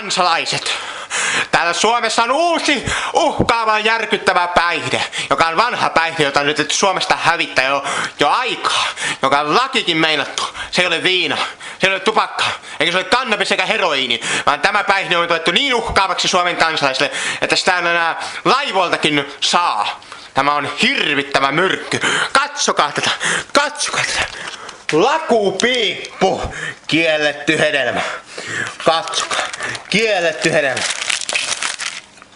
kansalaiset! Täällä Suomessa on uusi, uhkaava, järkyttävä päihde, joka on vanha päihde, jota on nyt Suomesta hävittää jo aikaa, joka on lakikin meinattu. Se ei ole viina, se ei ole tupakka, eikä se ole kannabis eikä heroiini, vaan tämä päihde on tuettu niin uhkaavaksi Suomen kansalaisille, että sitä enää laivoiltakin saa. Tämä on hirvittävä myrkky. Katsokaa tätä, katsokaa tätä. Lakupiippu, kielletty hedelmä. Katsokaa, kielletty hedelmä.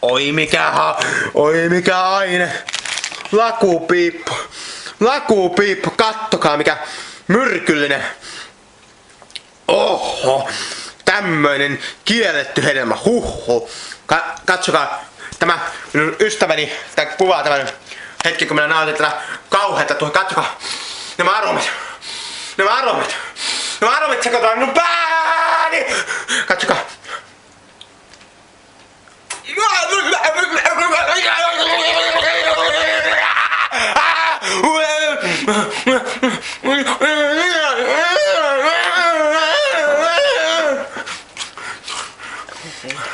Oi mikä aine. Lakupiippu. Lakupiippu, kattokaa mikä myrkyllinen. Oho, tämmöinen kielletty hedelmä. Huhhuh. Katsokaa, tämä minun ystäväni, tämä kuvaa tämän hetki kun minä nautin tätä kauheata tuohon. Katsokaa, nämä aromit. Nämä aromit sekoitaan minun pääni. Katsokaa.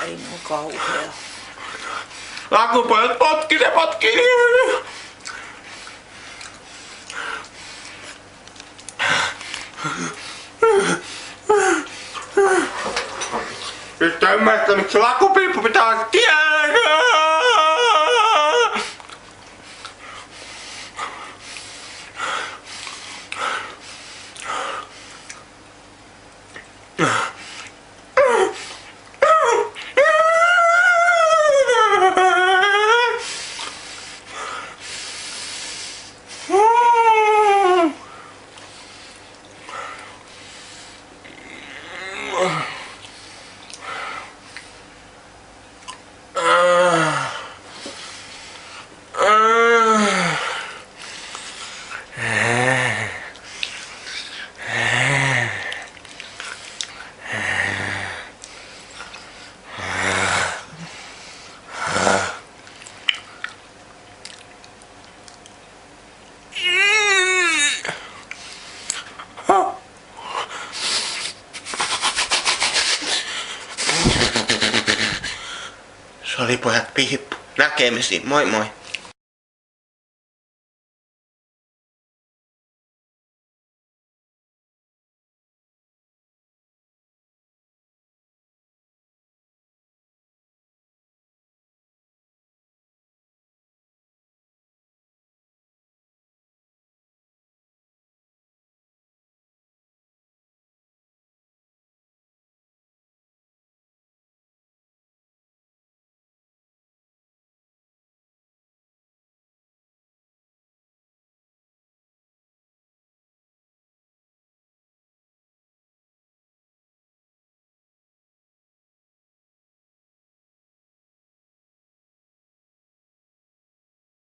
Ei ole kauhea. Lakupojat potkii. Nyt ymmärrät, miksi lakupiippu pitää kiellettyä. Se oli pojat piippu. Näkemisiin. Moi moi.